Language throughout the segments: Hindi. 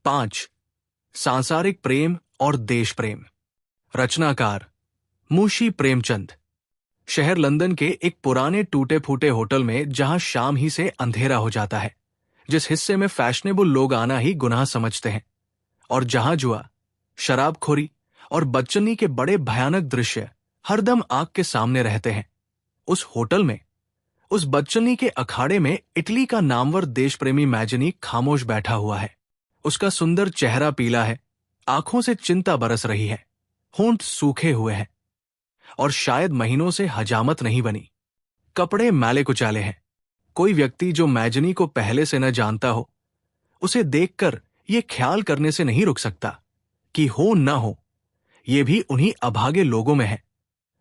5. सांसारिक प्रेम और देश प्रेम। रचनाकार मुंशी प्रेमचंद। शहर लंदन के एक पुराने टूटे फूटे होटल में, जहां शाम ही से अंधेरा हो जाता है, जिस हिस्से में फैशनेबल लोग आना ही गुनाह समझते हैं, और जहां जुआ, शराबखोरी और बदचलनी के बड़े भयानक दृश्य हरदम आंख के सामने रहते हैं, उस होटल में, उस बदचलनी के अखाड़े में इटली का नामवर देश प्रेमी मैजनी खामोश बैठा हुआ है। उसका सुंदर चेहरा पीला है, आंखों से चिंता बरस रही है, होंठ सूखे हुए हैं और शायद महीनों से हजामत नहीं बनी। कपड़े मैले कुचाले हैं। कोई व्यक्ति जो मैजनी को पहले से न जानता हो, उसे देखकर यह ख्याल करने से नहीं रुक सकता कि हो न हो, ये भी उन्हीं अभागे लोगों में है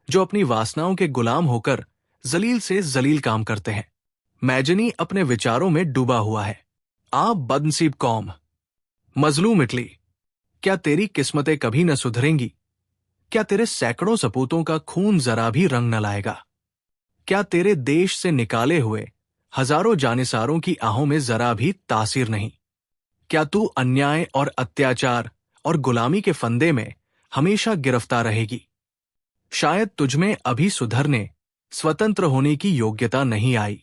जो अपनी वासनाओं के गुलाम होकर जलील से जलील काम करते हैं। मैजनी अपने विचारों में डूबा हुआ है। आप बदनसीब कौम, मजलूम इटली, क्या तेरी किस्मतें कभी न सुधरेंगी? क्या तेरे सैकड़ों सपूतों का खून जरा भी रंग न लाएगा? क्या तेरे देश से निकाले हुए हजारों जानिसारों की आहों में जरा भी तासीर नहीं? क्या तू अन्याय और अत्याचार और गुलामी के फंदे में हमेशा गिरफ्तार रहेगी? शायद तुझमें अभी सुधरने, स्वतंत्र होने की योग्यता नहीं आई।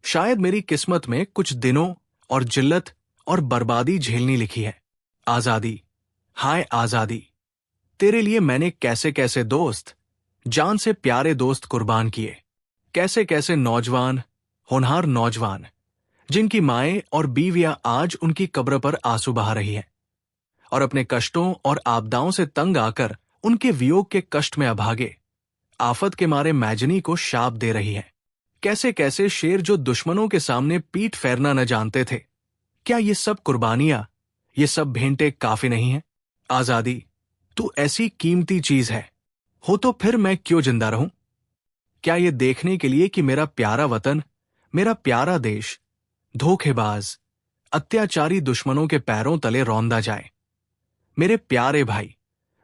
शायद मेरी किस्मत में कुछ दिनों और जिल्लत और बर्बादी झेलनी लिखी है। आजादी, हाय आजादी, तेरे लिए मैंने कैसे कैसे दोस्त, जान से प्यारे दोस्त कुर्बान किए। कैसे कैसे नौजवान, होनहार नौजवान, जिनकी माएं और बीवियां आज उनकी कब्र पर आंसू बहा रही हैं और अपने कष्टों और आपदाओं से तंग आकर उनके वियोग के कष्ट में अभागे, आफत के मारे मैजनी को शाप दे रही है। कैसे कैसे शेर जो दुश्मनों के सामने पीठ फेरना न जानते थे, क्या ये सब कुर्बानियां, ये सब भेंटे काफी नहीं है? आजादी, तू ऐसी कीमती चीज है, हो तो फिर मैं क्यों जिंदा रहूं? क्या ये देखने के लिए कि मेरा प्यारा वतन, मेरा प्यारा देश धोखेबाज, अत्याचारी दुश्मनों के पैरों तले रौंदा जाए? मेरे प्यारे भाई,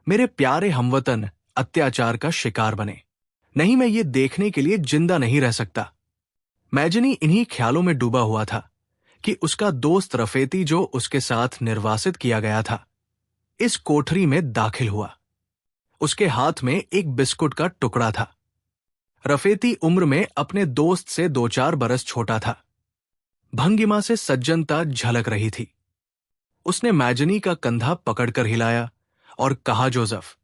मेरे प्यारे हमवतन अत्याचार का शिकार बने? नहीं, मैं ये देखने के लिए जिंदा नहीं रह सकता। मैजनी इन्हीं ख्यालों में डूबा हुआ था कि उसका दोस्त रफेती, जो उसके साथ निर्वासित किया गया था, इस कोठरी में दाखिल हुआ। उसके हाथ में एक बिस्कुट का टुकड़ा था। रफेती उम्र में अपने दोस्त से 2-4 बरस छोटा था। भंगिमा से सज्जनता झलक रही थी। उसने मैजनी का कंधा पकड़कर हिलाया और कहा, जोसेफ,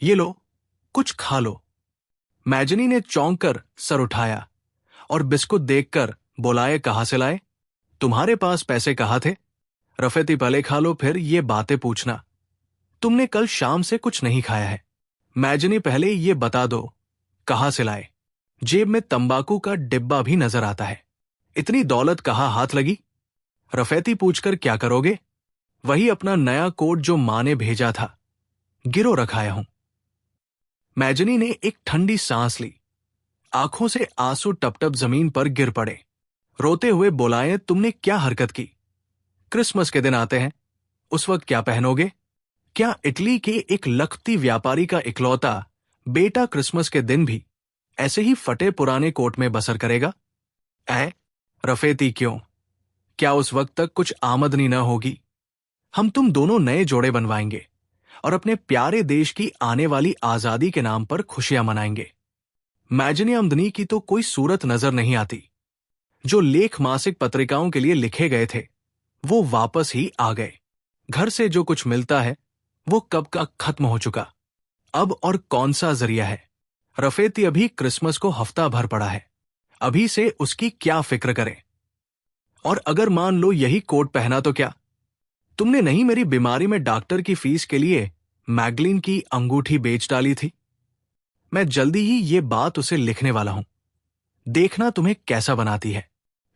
ये लो, कुछ खा लो। मैजनी ने चौंक कर सर उठाया और बिस्कुट देखकर बोलाए, कहां से लाए? तुम्हारे पास पैसे कहाँ थे? रफेती, पहले खा लो, फिर ये बातें पूछना। तुमने कल शाम से कुछ नहीं खाया है। मैजनी, पहले ये बता दो, कहां से लाए? जेब में तंबाकू का डिब्बा भी नजर आता है। इतनी दौलत कहां हाथ लगी? रफेती, पूछकर क्या करोगे? वही अपना नया कोट जो मां ने भेजा था, गिरो रखाया हूं। मैजनी ने एक ठंडी सांस ली। आंखों से आंसू टपटप जमीन पर गिर पड़े। रोते हुए बोलाए, तुमने क्या हरकत की? क्रिसमस के दिन आते हैं, उस वक्त क्या पहनोगे? क्या इटली के एक लखपति व्यापारी का इकलौता बेटा क्रिसमस के दिन भी ऐसे ही फटे पुराने कोट में बसर करेगा? रफेती, क्यों? क्या उस वक्त तक कुछ आमदनी न होगी? हम तुम दोनों नए जोड़े बनवाएंगे और अपने प्यारे देश की आने वाली आजादी के नाम पर खुशियां मनाएंगे। मैजनी, आमदनी की तो कोई सूरत नजर नहीं आती। जो लेख मासिक पत्रिकाओं के लिए लिखे गए थे, वो वापस ही आ गए। घर से जो कुछ मिलता है, वो कब का खत्म हो चुका। अब और कौन सा जरिया है? रफेती, अभी क्रिसमस को हफ्ता भर पड़ा है, अभी से उसकी क्या फिक्र करे? और अगर मान लो यही कोट पहना तो क्या? तुमने नहीं मेरी बीमारी में डॉक्टर की फीस के लिए मैगलिन की अंगूठी बेच डाली थी? मैं जल्दी ही ये बात उसे लिखने वाला हूं। देखना तुम्हें कैसा बनाती है।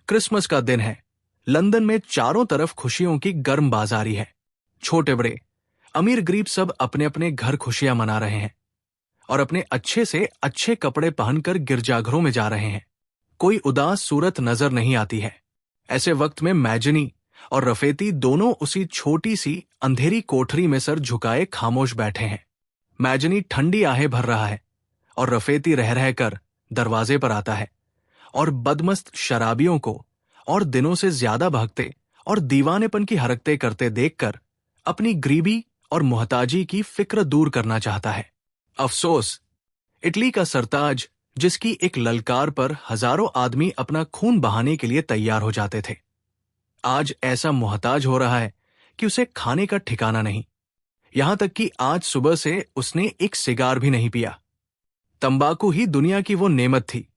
क्रिसमस का दिन है। लंदन में चारों तरफ खुशियों की गर्म बाजारी है। छोटे बड़े, अमीर गरीब सब अपने अपने घर खुशियां मना रहे हैं और अपने अच्छे से अच्छे कपड़े पहनकर गिरजाघरों में जा रहे हैं। कोई उदास सूरत नजर नहीं आती है। ऐसे वक्त में मैजनी और रफेती दोनों उसी छोटी सी अंधेरी कोठरी में सर झुकाए खामोश बैठे हैं। मैजनी ठंडी आहें भर रहा है और रफेती रह रहकर दरवाजे पर आता है और बदमस्त शराबियों को और दिनों से ज्यादा भागते और दीवानेपन की हरकतें करते देखकर अपनी गरीबी और मोहताजी की फिक्र दूर करना चाहता है। अफसोस, इटली का सरताज, जिसकी एक ललकार पर हजारों आदमी अपना खून बहाने के लिए तैयार हो जाते थे, आज ऐसा मोहताज हो रहा है कि उसे खाने का ठिकाना नहीं। यहां तक कि आज सुबह से उसने एक सिगार भी नहीं पिया। तंबाकू ही दुनिया की वो नेमत थी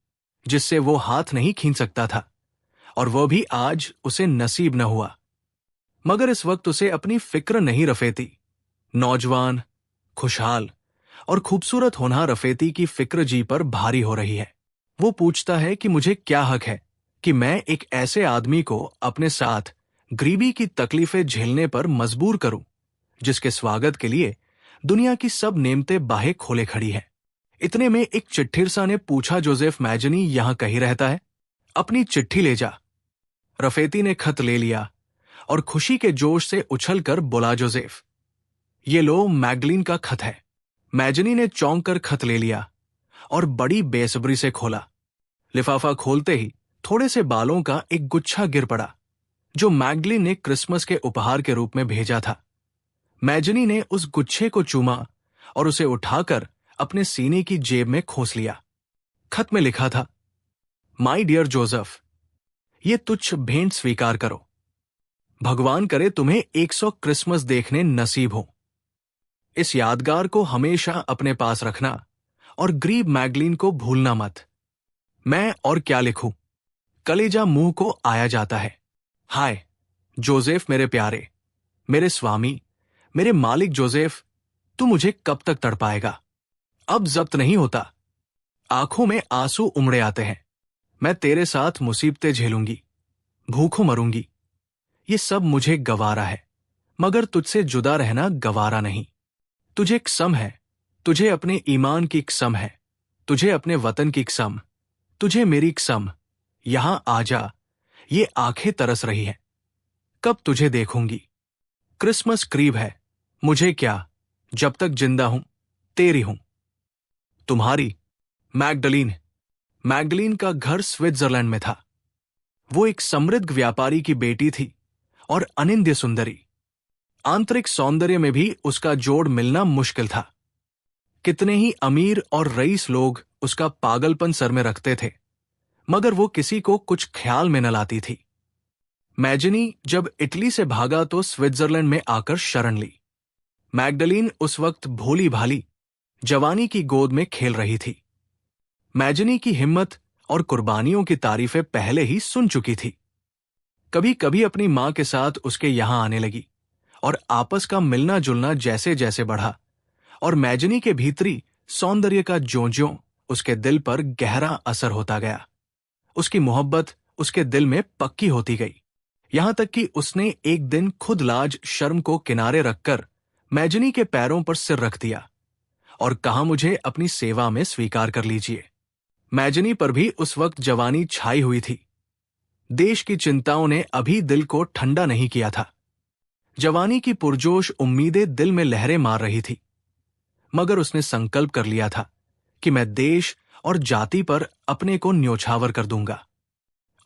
जिससे वो हाथ नहीं खींच सकता था, और वह भी आज उसे नसीब न हुआ। मगर इस वक्त उसे अपनी फिक्र नहीं रफेती। नौजवान, खुशहाल और खूबसूरत होनहार रफेती की फिक्र जी पर भारी हो रही है। वो पूछता है कि मुझे क्या हक है कि मैं एक ऐसे आदमी को अपने साथ गरीबी की तकलीफें झेलने पर मजबूर करूं, जिसके स्वागत के लिए दुनिया की सब नेमतें बाहें खोले खड़ी हैं। इतने में एक चिट्ठीरसा ने पूछा, जोसेफ मैजनी यहां कहीं रहता है? अपनी चिट्ठी ले जा। रफेती ने खत ले लिया और खुशी के जोश से उछलकर बोला, जोसेफ, ये लो, मैगलीन का खत है। मैजनी ने चौंक कर खत ले लिया और बड़ी बेसब्री से खोला। लिफाफा खोलते ही थोड़े से बालों का एक गुच्छा गिर पड़ा, जो मैगलीन ने क्रिसमस के उपहार के रूप में भेजा था। मैजनी ने उस गुच्छे को चूमा और उसे उठाकर अपने सीने की जेब में खोस लिया। खत में लिखा था, माय डियर जोसेफ, ये तुच्छ भेंट स्वीकार करो। भगवान करे तुम्हें 100 क्रिसमस देखने नसीब हो। इस यादगार को हमेशा अपने पास रखना और गरीब मैगलीन को भूलना मत। मैं और क्या लिखूं, कलेजा मुंह को आया जाता है। हाय जोसेफ, मेरे प्यारे, मेरे स्वामी, मेरे मालिक जोसेफ, तू मुझे कब तक तड़पाएगा? अब जब्त नहीं होता। आंखों में आंसू उमड़े आते हैं। मैं तेरे साथ मुसीबतें झेलूंगी, भूखों मरूंगी। ये सब मुझे गवारा है, मगर तुझसे जुदा रहना गवारा नहीं। तुझे कसम है, तुझे अपने ईमान की कसम है, तुझे अपने वतन की कसम, तुझे मेरी कसम, यहां आ जा। ये आंखें तरस रही हैं, कब तुझे देखूंगी। क्रिसमस करीब है, मुझे क्या, जब तक जिंदा हूं तेरी हूं। तुम्हारी मैगडलीन। मैगडलीन का घर स्विट्जरलैंड में था। वो एक समृद्ध व्यापारी की बेटी थी और अनिंद्य सुंदरी। आंतरिक सौंदर्य में भी उसका जोड़ मिलना मुश्किल था। कितने ही अमीर और रईस लोग उसका पागलपन सर में रखते थे, मगर वो किसी को कुछ ख्याल में न लाती थी। मैजनी जब इटली से भागा तो स्विट्जरलैंड में आकर शरण ली। मैगडलीन उस वक्त भोली भाली जवानी की गोद में खेल रही थी। मैजनी की हिम्मत और कुर्बानियों की तारीफें पहले ही सुन चुकी थी। कभी कभी अपनी मां के साथ उसके यहां आने लगी और आपस का मिलना जुलना जैसे जैसे बढ़ा और मैजनी के भीतरी सौंदर्य का ज्यों-ज्यों उसके दिल पर गहरा असर होता गया, उसकी मोहब्बत उसके दिल में पक्की होती गई। यहां तक कि उसने एक दिन खुद लाज शर्म को किनारे रखकर मैजनी के पैरों पर सिर रख दिया और कहा, मुझे अपनी सेवा में स्वीकार कर लीजिए। मैजनी पर भी उस वक्त जवानी छाई हुई थी। देश की चिंताओं ने अभी दिल को ठंडा नहीं किया था। जवानी की पुरजोश उम्मीदें दिल में लहरें मार रही थी, मगर उसने संकल्प कर लिया था कि मैं देश और जाति पर अपने को न्योछावर कर दूंगा,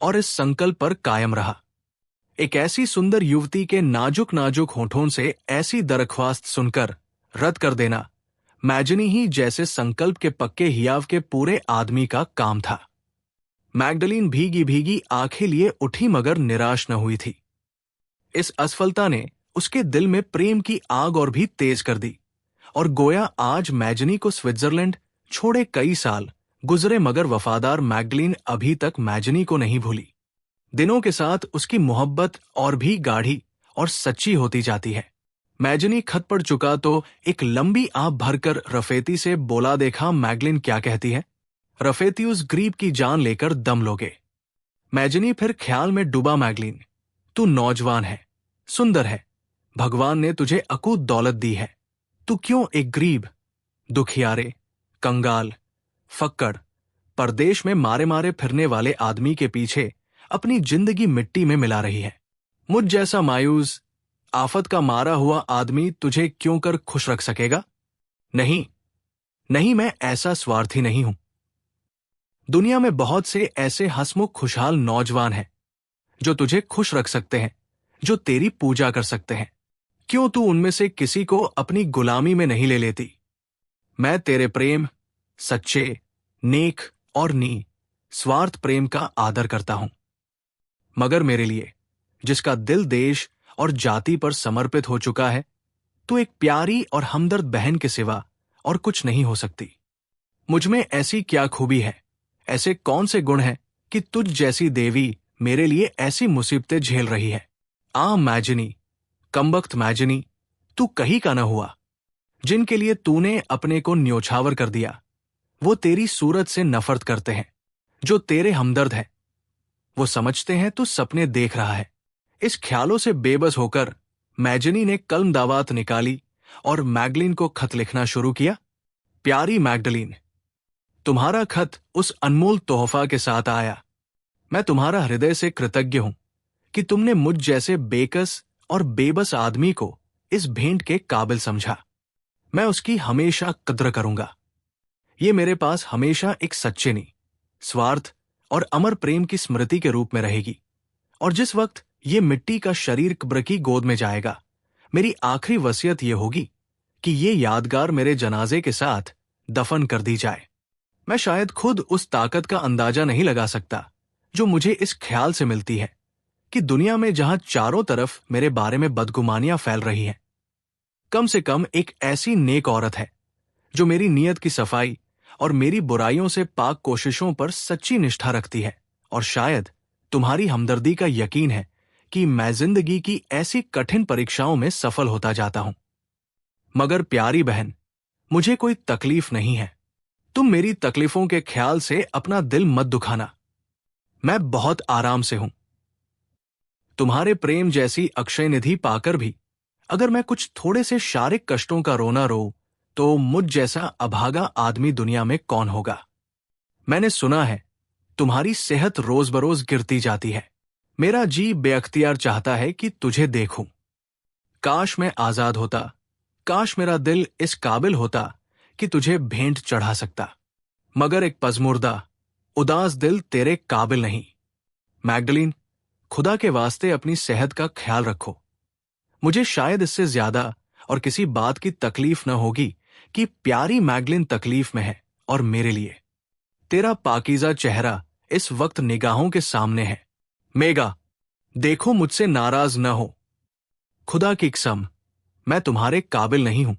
और इस संकल्प पर कायम रहा। एक ऐसी सुंदर युवती के नाजुक नाजुक होठों से ऐसी दरख्वास्त सुनकर रद्द कर देना मैजनी ही जैसे संकल्प के पक्के हियाव के पूरे आदमी का काम था। मैगडलीन भीगी भीगी आंखें लिए उठी, मगर निराश न हुई थी। इस असफलता ने उसके दिल में प्रेम की आग और भी तेज कर दी, और गोया आज मैजनी को स्विट्जरलैंड छोड़े कई साल गुजरे, मगर वफादार मैगडलीन अभी तक मैजनी को नहीं भूली। दिनों के साथ उसकी मोहब्बत और भी गाढ़ी और सच्ची होती जाती है। मैजनी खत पढ़ चुका तो एक लंबी आंख भरकर रफेती से बोला, देखा मैगडलीन क्या कहती है। रफेती उस गरीब की जान लेकर दम लोगे। मैजनी फिर ख्याल में डूबा, मैगडलीन, तू नौजवान है, सुंदर है, भगवान ने तुझे अकूत दौलत दी है। तू क्यों एक गरीब, दुखियारे, कंगाल, फक्कड़, परदेश में मारे मारे फिरने वाले आदमी के पीछे अपनी जिंदगी मिट्टी में मिला रही है। मुझ जैसा मायूस, आफत का मारा हुआ आदमी तुझे क्यों कर खुश रख सकेगा? नहीं नहीं, मैं ऐसा स्वार्थी नहीं हूं। दुनिया में बहुत से ऐसे हंसमुख खुशहाल नौजवान हैं जो तुझे खुश रख सकते हैं, जो तेरी पूजा कर सकते हैं। क्यों तू उनमें से किसी को अपनी गुलामी में नहीं ले लेती? मैं तेरे प्रेम, सच्चे, नेक और स्वार्थ प्रेम का आदर करता हूं। मगर मेरे लिए, जिसका दिल देश और जाति पर समर्पित हो चुका है, तू एक प्यारी और हमदर्द बहन के सिवा और कुछ नहीं हो सकती। मुझमें ऐसी क्या खूबी है, ऐसे कौन से गुण हैं कि तुझ जैसी देवी मेरे लिए ऐसी मुसीबतें झेल रही है? मैजनी, कमबख्त मैजनी, तू कहीं का न हुआ। जिनके लिए तूने अपने को न्योछावर कर दिया, वो तेरी सूरत से नफरत करते हैं। जो तेरे हमदर्द हैं, वो समझते हैं तू सपने देख रहा है। इस ख्यालों से बेबस होकर मैजनी ने कलम दावात निकाली और मैगलीन को खत लिखना शुरू किया। प्यारी मैगडलीन, तुम्हारा खत उस अनमोल तोहफा के साथ आया। मैं तुम्हारा हृदय से कृतज्ञ हूं कि तुमने मुझ जैसे बेकस और बेबस आदमी को इस भेंट के काबिल समझा। मैं उसकी हमेशा कद्र करूंगा। ये मेरे पास हमेशा एक सच्चे, स्वार्थ और अमर प्रेम की स्मृति के रूप में रहेगी। और जिस वक्त ये मिट्टी का शरीर कब्र की गोद में जाएगा, मेरी आखिरी वसीयत ये होगी कि ये यादगार मेरे जनाजे के साथ दफन कर दी जाए। मैं शायद खुद उस ताकत का अंदाजा नहीं लगा सकता जो मुझे इस ख्याल से मिलती है कि दुनिया में जहां चारों तरफ मेरे बारे में बदगुमानियां फैल रही हैं, कम से कम एक ऐसी नेक औरत है जो मेरी नीयत की सफाई और मेरी बुराइयों से पाक कोशिशों पर सच्ची निष्ठा रखती है। और शायद तुम्हारी हमदर्दी का यकीन है कि मैं जिंदगी की ऐसी कठिन परीक्षाओं में सफल होता जाता हूं। मगर प्यारी बहन, मुझे कोई तकलीफ नहीं है। तुम मेरी तकलीफों के ख्याल से अपना दिल मत दुखाना। मैं बहुत आराम से हूं। तुम्हारे प्रेम जैसी अक्षय निधि पाकर भी अगर मैं कुछ थोड़े से शारीरिक कष्टों का रोना रो, तो मुझ जैसा अभागा आदमी दुनिया में कौन होगा? मैंने सुना है तुम्हारी सेहत रोज बरोज गिरती जाती है। मेरा जी बेअख्तियार चाहता है कि तुझे देखूं। काश मैं आजाद होता, काश मेरा दिल इस काबिल होता कि तुझे भेंट चढ़ा सकता। मगर एक पजमुर्दा, उदास दिल तेरे काबिल नहीं। मैगडलीन, खुदा के वास्ते अपनी सेहत का ख्याल रखो। मुझे शायद इससे ज्यादा और किसी बात की तकलीफ न होगी कि प्यारी मैगलिन तकलीफ में है और मेरे लिए तेरा पाकीज़ा चेहरा इस वक्त निगाहों के सामने है। मेगा, देखो मुझसे नाराज न हो। खुदा की कसम, मैं तुम्हारे काबिल नहीं हूं।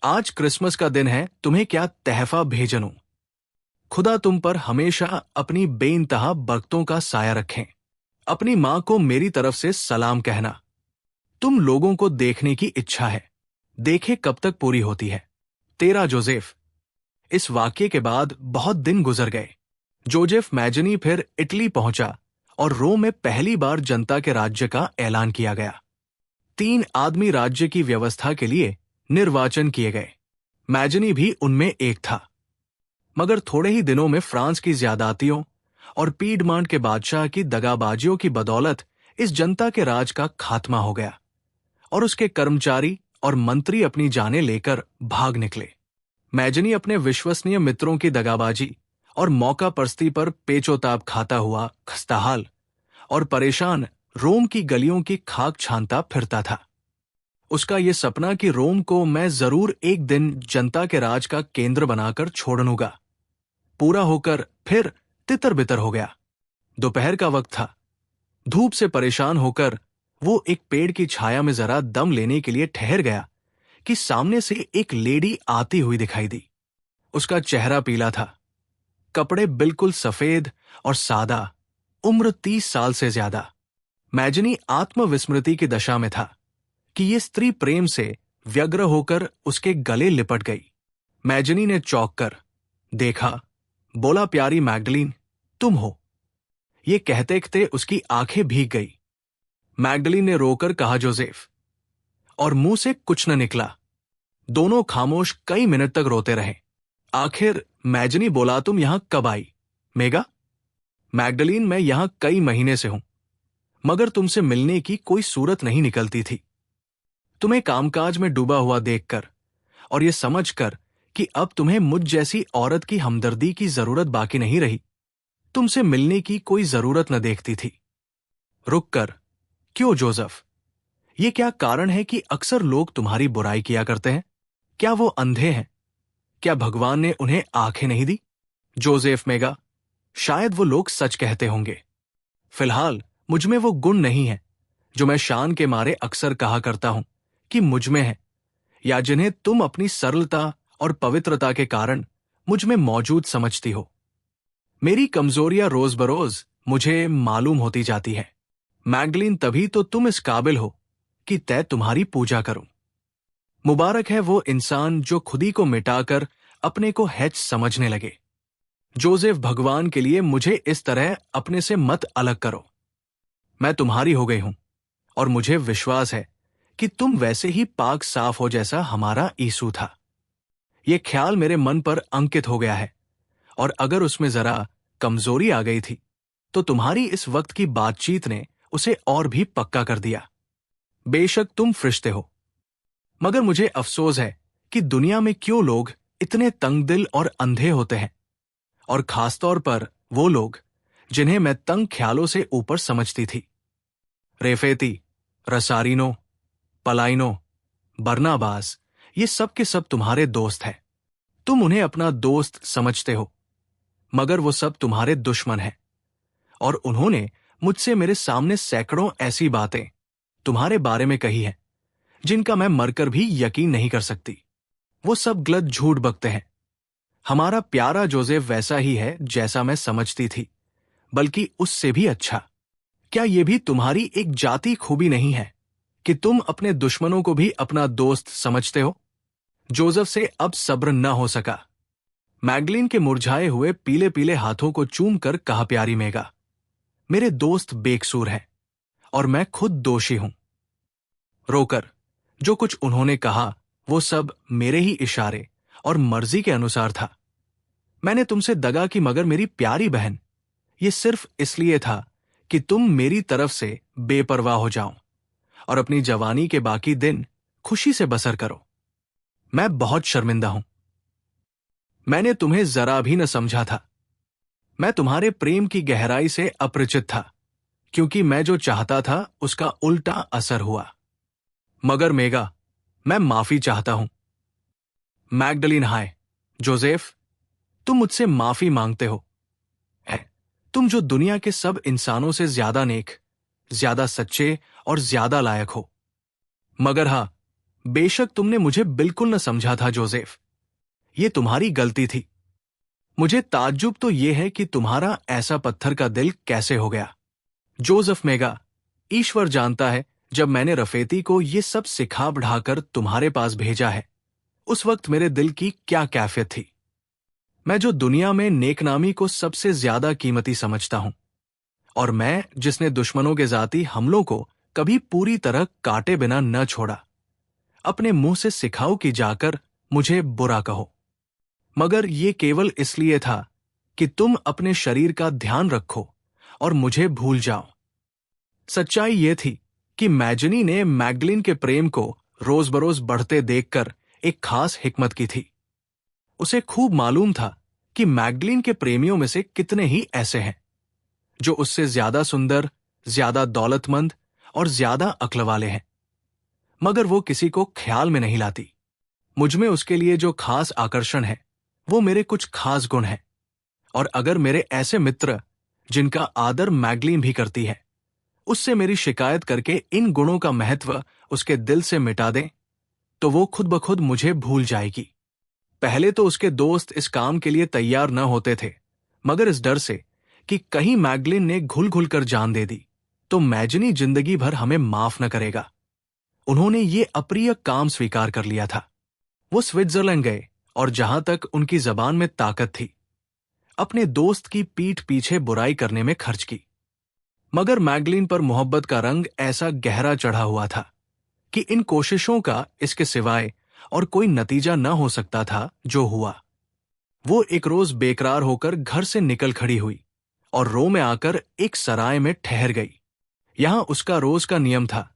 आज क्रिसमस का दिन है, तुम्हें क्या तहफा भेजनूं। खुदा तुम पर हमेशा अपनी बेइंतहा बरकतों का साया रखें। अपनी मां को मेरी तरफ से सलाम कहना। तुम लोगों को देखने की इच्छा है, देखे कब तक पूरी होती है। तेरा जोसेफ। इस वाक्य के बाद बहुत दिन गुजर गए। जोसेफ मैजनी फिर इटली पहुंचा और रोम में पहली बार जनता के राज्य का ऐलान किया गया। 3 आदमी राज्य की व्यवस्था के लिए निर्वाचन किए गए। मैजनी भी उनमें एक था। मगर थोड़े ही दिनों में फ्रांस की ज्यादातियों और पीडमांट के बादशाह की दगाबाजियों की बदौलत इस जनता के राज का खात्मा हो गया और उसके कर्मचारी और मंत्री अपनी जानें लेकर भाग निकले। मैजनी अपने विश्वसनीय मित्रों की दगाबाजी और मौका परस्ती पर पेचोताब खाता हुआ खस्ताहाल और परेशान रोम की गलियों की खाक छानता फिरता था। उसका ये सपना कि रोम को मैं जरूर एक दिन जनता के राज का केंद्र बनाकर छोड़ दूंगा, पूरा होकर फिर तितर बितर हो गया। दोपहर का वक्त था। धूप से परेशान होकर वो एक पेड़ की छाया में जरा दम लेने के लिए ठहर गया कि सामने से एक लेडी आती हुई दिखाई दी। उसका चेहरा पीला था, कपड़े बिल्कुल सफेद और सादा, उम्र 30 साल से ज्यादा। मैजनी आत्मविस्मृति की दशा में था कि ये स्त्री प्रेम से व्यग्र होकर उसके गले लिपट गई। मैजनी ने चौंक कर देखा, बोला, प्यारी मैगडलीन, तुम हो। ये कहते कहते उसकी आंखें भीग गई। मैगडलीन ने रोकर कहा, जोसेफ, और मुंह से कुछ न निकला। दोनों खामोश कई मिनट तक रोते रहे। आखिर मैजनी बोला, तुम यहां कब आई? मेगा? मैगडलीन, मैं यहां कई महीने से हूं, मगर तुमसे मिलने की कोई सूरत नहीं निकलती थी। तुम्हें कामकाज में डूबा हुआ देखकर और यह समझकर कि अब तुम्हें मुझ जैसी औरत की हमदर्दी की जरूरत बाकी नहीं रही, तुमसे मिलने की कोई जरूरत न देखती थी। रुककर क्यों जोसेफ? ये क्या कारण है कि अक्सर लोग तुम्हारी बुराई किया करते हैं? क्या वो अंधे हैं? क्या भगवान ने उन्हें आंखें नहीं दी? जोसेफ मेगा, शायद वो लोग सच कहते होंगे। फिलहाल मुझ में वो गुण नहीं है जो मैं शान के मारे अक्सर कहा करता हूं कि मुझ में है, या जिन्हें तुम अपनी सरलता और पवित्रता के कारण मुझ में मौजूद समझती हो। मेरी कमजोरियां रोज बरोज मुझे मालूम होती जाती है। मैगलीन, तभी तो तुम इस काबिल हो कि तय तुम्हारी पूजा करूं। मुबारक है वो इंसान जो खुदी को मिटाकर अपने को हैच समझने लगे। जोसेफ, भगवान के लिए मुझे इस तरह अपने से मत अलग करो। मैं तुम्हारी हो गई हूं और मुझे विश्वास है कि तुम वैसे ही पाक साफ हो जैसा हमारा यीशु था। यह ख्याल मेरे मन पर अंकित हो गया है, और अगर उसमें जरा कमजोरी आ गई थी तो तुम्हारी इस वक्त की बातचीत ने उसे और भी पक्का कर दिया। बेशक तुम फरिश्ते हो, मगर मुझे अफसोस है कि दुनिया में क्यों लोग इतने तंग दिल और अंधे होते हैं, और खासतौर पर वो लोग जिन्हें मैं तंग ख्यालों से ऊपर समझती थी। रेफेती, रसारिनो, पलाइनो, बरनाबास, ये सब के सब तुम्हारे दोस्त हैं। तुम उन्हें अपना दोस्त समझते हो, मगर वो सब तुम्हारे दुश्मन हैं, और उन्होंने मुझसे मेरे सामने सैकड़ों ऐसी बातें तुम्हारे बारे में कही हैं जिनका मैं मरकर भी यकीन नहीं कर सकती। वो सब गलत झूठ बकते हैं। हमारा प्यारा जोसेफ वैसा ही है जैसा मैं समझती थी, बल्कि उससे भी अच्छा। क्या यह भी तुम्हारी एक जाति खूबी नहीं है कि तुम अपने दुश्मनों को भी अपना दोस्त समझते हो? जोसेफ से अब सब्र न हो सका। मैगलीन के मुरझाए हुए पीले पीले हाथों को चूम कर कहा, प्यारी मेगा, मेरे दोस्त बेकसूर हैं और मैं खुद दोषी हूं। रोकर, जो कुछ उन्होंने कहा वो सब मेरे ही इशारे और मर्जी के अनुसार था। मैंने तुमसे दगा की, मगर मेरी प्यारी बहन, ये सिर्फ इसलिए था कि तुम मेरी तरफ से बेपरवाह हो जाओ और अपनी जवानी के बाकी दिन खुशी से बसर करो। मैं बहुत शर्मिंदा हूं। मैंने तुम्हें जरा भी न समझा था। मैं तुम्हारे प्रेम की गहराई से अपरिचित था, क्योंकि मैं जो चाहता था उसका उल्टा असर हुआ। मगर मेगा, मैं माफी चाहता हूं। मैगडलीन, हाय। जोसेफ, तुम मुझसे माफी मांगते हो। तुम जो दुनिया के सब इंसानों से ज्यादा नेक, ज्यादा सच्चे और ज्यादा लायक हो। मगर हां, बेशक तुमने मुझे बिल्कुल न समझा था जोसेफ। ये तुम्हारी गलती थी। मुझे ताज्जुब तो यह है कि तुम्हारा ऐसा पत्थर का दिल कैसे हो गया। जोसेफ मेगा, ईश्वर जानता है, जब मैंने रफेती को ये सब सिखा बढ़ाकर तुम्हारे पास भेजा है, उस वक्त मेरे दिल की क्या कैफियत थी। मैं जो दुनिया में नेकनामी को सबसे ज्यादा कीमती समझता हूं, और मैं जिसने दुश्मनों के जाती हमलों को कभी पूरी तरह काटे बिना न छोड़ा, अपने मुंह से सिखाओ कि जाकर मुझे बुरा कहो। मगर ये केवल इसलिए था कि तुम अपने शरीर का ध्यान रखो और मुझे भूल जाओ। सच्चाई ये थी कि मैजनी ने मैगलीन के प्रेम को रोज बरोज बढ़ते देखकर एक खास हिकमत की थी। उसे खूब मालूम था कि मैगलीन के प्रेमियों में से कितने ही ऐसे हैं जो उससे ज्यादा सुंदर, ज्यादा दौलतमंद और ज्यादा अक्ल वाले हैं, मगर वो किसी को ख्याल में नहीं लाती। मुझ में उसके लिए जो खास आकर्षण है वो मेरे कुछ खास गुण हैं, और अगर मेरे ऐसे मित्र जिनका आदर मैगलीन भी करती है उससे मेरी शिकायत करके इन गुणों का महत्व उसके दिल से मिटा दें, तो वो खुद ब खुद मुझे भूल जाएगी। पहले तो उसके दोस्त इस काम के लिए तैयार न होते थे, मगर इस डर से कि कहीं मैगलीन ने घुल घुल कर जान दे दी तो मैजनी जिंदगी भर हमें माफ न करेगा, उन्होंने ये अप्रिय काम स्वीकार कर लिया था। वो स्विट्जरलैंड गए और जहां तक उनकी जबान में ताकत थी अपने दोस्त की पीठ पीछे बुराई करने में खर्च की। मगर मैगलीन पर मोहब्बत का रंग ऐसा गहरा चढ़ा हुआ था कि इन कोशिशों का इसके सिवाय और कोई नतीजा न हो सकता था जो हुआ। वो एक रोज बेकरार होकर घर से निकल खड़ी हुई और रो में आकर एक सराय में ठहर गई। यहां उसका रोज का नियम था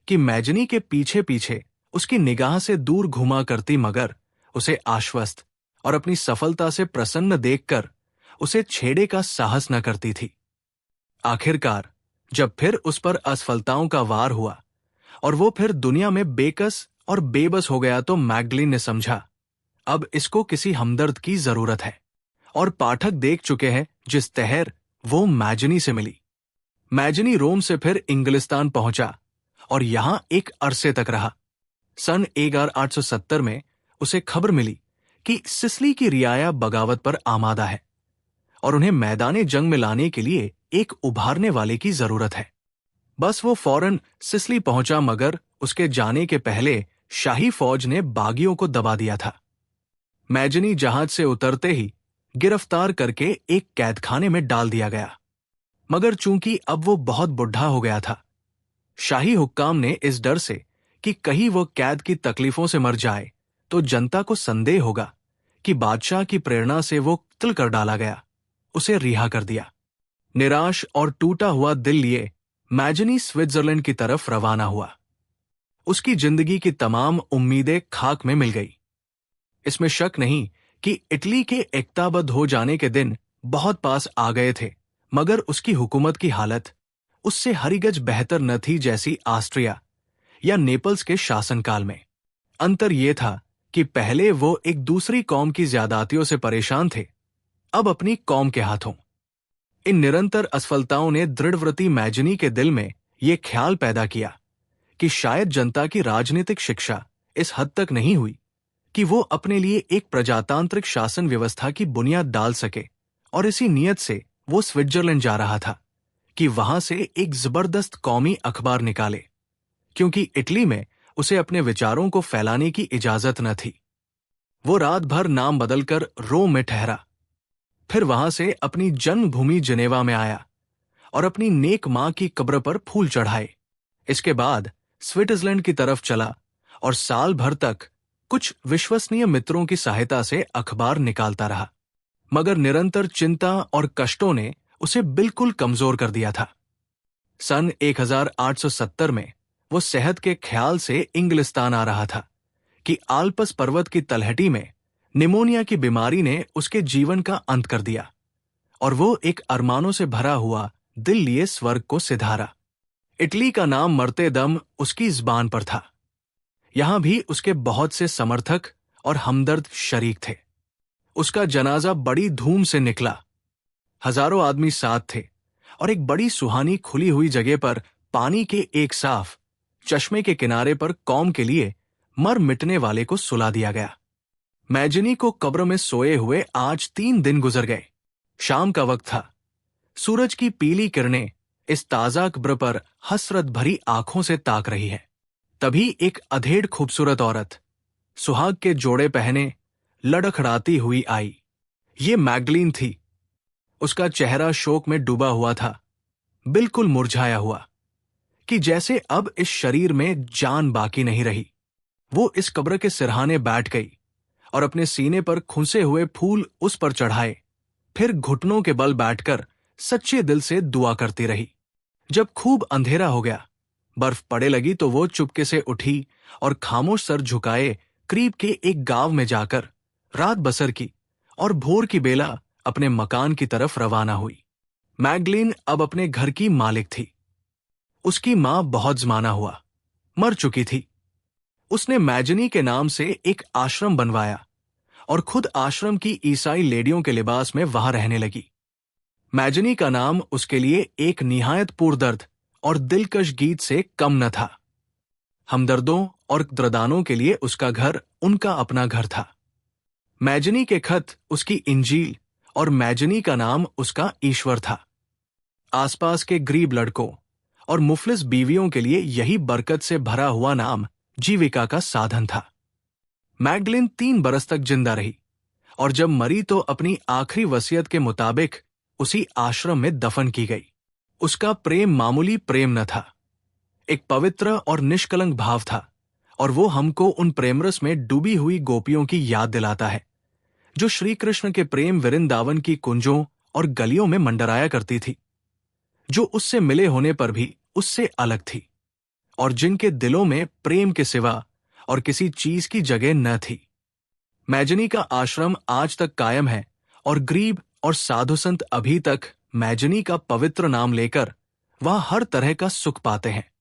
कि मैजनी के पीछे पीछे उसकी निगाह से दूर घुमा करती, मगर उसे आश्वस्त और अपनी सफलता से प्रसन्न देखकर उसे छेड़े का साहस न करती थी। आखिरकार जब फिर उस पर असफलताओं का वार हुआ और वो फिर दुनिया में बेकस और बेबस हो गया, तो मैगडलीन ने समझा अब इसको किसी हमदर्द की जरूरत है। और पाठक देख चुके हैं जिस तहर वो मैजनी से मिली। मैजनी रोम से फिर इंग्लिस्तान पहुंचा और यहां एक अरसे तक रहा। सन 1870 में उसे खबर मिली कि सिसिली की रियाया बगावत पर आमादा है और उन्हें मैदाने जंग में लाने के लिए एक उभारने वाले की जरूरत है। बस वो फौरन सिसिली पहुंचा, मगर उसके जाने के पहले शाही फौज ने बागियों को दबा दिया था। मैजनी जहाज से उतरते ही गिरफ्तार करके एक कैदखाने में डाल दिया गया, मगर चूंकि अब वो बहुत बुढ़ा हो गया था, शाही हुक्काम ने इस डर से कि कहीं वो कैद की तकलीफों से मर जाए तो जनता को संदेह होगा कि बादशाह की प्रेरणा से वो कत्ल कर डाला गया, उसे रिहा कर दिया। निराश और टूटा हुआ दिल लिए मैजनी स्विट्जरलैंड की तरफ रवाना हुआ। उसकी जिंदगी की तमाम उम्मीदें खाक में मिल गई। इसमें शक नहीं कि इटली के एकताबद्ध हो जाने के दिन बहुत पास आ गए थे, मगर उसकी हुकूमत की हालत उससे हरीगज बेहतर न थी जैसी ऑस्ट्रिया या नेपल्स के शासनकाल में। अंतर यह था कि पहले वो एक दूसरी कौम की ज्यादतियों से परेशान थे, अब अपनी कौम के हाथों। इन निरंतर असफलताओं ने दृढ़व्रती मैजनी के दिल में यह ख्याल पैदा किया कि शायद जनता की राजनीतिक शिक्षा इस हद तक नहीं हुई कि वो अपने लिए एक प्रजातांत्रिक शासन व्यवस्था की बुनियाद डाल सके, और इसी नियत से वो स्विट्जरलैंड जा रहा था कि वहां से एक जबरदस्त कौमी अखबार निकाले, क्योंकि इटली में उसे अपने विचारों को फैलाने की इजाजत न थी। वो रात भर नाम बदलकर रोम में ठहरा, फिर वहां से अपनी जन्मभूमि जिनेवा में आया और अपनी नेक मां की कब्र पर फूल चढ़ाए। इसके बाद स्विट्जरलैंड की तरफ चला और साल भर तक कुछ विश्वसनीय मित्रों की सहायता से अखबार निकालता रहा, मगर निरंतर चिंता और कष्टों ने उसे बिल्कुल कमजोर कर दिया था। सन 1870 में वो सेहत के ख्याल से इंग्लिस्तान आ रहा था कि आल्पस पर्वत की तलहटी में निमोनिया की बीमारी ने उसके जीवन का अंत कर दिया और वो एक अरमानों से भरा हुआ दिल लिए स्वर्ग को सिधारा। इटली का नाम मरते दम उसकी जुबान पर था। यहां भी उसके बहुत से समर्थक और हमदर्द शरीक थे। उसका जनाजा बड़ी धूम से निकला। हजारों आदमी साथ थे और एक बड़ी सुहानी खुली हुई जगह पर पानी के एक साफ चश्मे के किनारे पर कौम के लिए मर मिटने वाले को सुला दिया गया। मैजनी को कब्र में सोए हुए आज 3 दिन गुजर गए। शाम का वक्त था। सूरज की पीली किरणें इस ताजा कब्र पर हसरत भरी आंखों से ताक रही है। तभी एक अधेड़ खूबसूरत औरत सुहाग के जोड़े पहने लड़खड़ाती हुई आई। ये मैगडलीन थी। उसका चेहरा शोक में डूबा हुआ था, बिल्कुल मुरझाया हुआ, कि जैसे अब इस शरीर में जान बाकी नहीं रही। वो इस कब्र के सिरहाने बैठ गई और अपने सीने पर खुंसे हुए फूल उस पर चढ़ाए, फिर घुटनों के बल बैठकर सच्चे दिल से दुआ करती रही। जब खूब अंधेरा हो गया, बर्फ पड़े लगी, तो वो चुपके से उठी और खामोश सर झुकाए करीब के एक गांव में जाकर रात बसर की और भोर की बेला अपने मकान की तरफ रवाना हुई। मैगडलीन अब अपने घर की मालिक थी। उसकी मां बहुत जमाना हुआ मर चुकी थी। उसने मैजनी के नाम से एक आश्रम बनवाया और खुद आश्रम की ईसाई लेडियों के लिबास में वहां रहने लगी। मैजनी का नाम उसके लिए एक निहायत पुरदर्द और दिलकश गीत से कम न था। हमदर्दों और द्रदानों के लिए उसका घर उनका अपना घर था। मैजनी के खत उसकी इंजील और मैजनी का नाम उसका ईश्वर था। आसपास के गरीब लड़कों और मुफलिस बीवियों के लिए यही बरकत से भरा हुआ नाम जीविका का साधन था। मैगडलीन 3 बरस तक जिंदा रही और जब मरी तो अपनी आखिरी वसीयत के मुताबिक उसी आश्रम में दफन की गई। उसका प्रेम मामूली प्रेम न था, एक पवित्र और निष्कलंक भाव था, और वो हमको उन प्रेमरस में डूबी हुई गोपियों की याद दिलाता है जो श्री कृष्ण के प्रेम वृंदावन की कुंजों और गलियों में मंडराया करती थी, जो उससे मिले होने पर भी उससे अलग थी और जिनके दिलों में प्रेम के सिवा और किसी चीज की जगह न थी। मैजनी का आश्रम आज तक कायम है और गरीब और साधु संत अभी तक मैजनी का पवित्र नाम लेकर वहां हर तरह का सुख पाते हैं।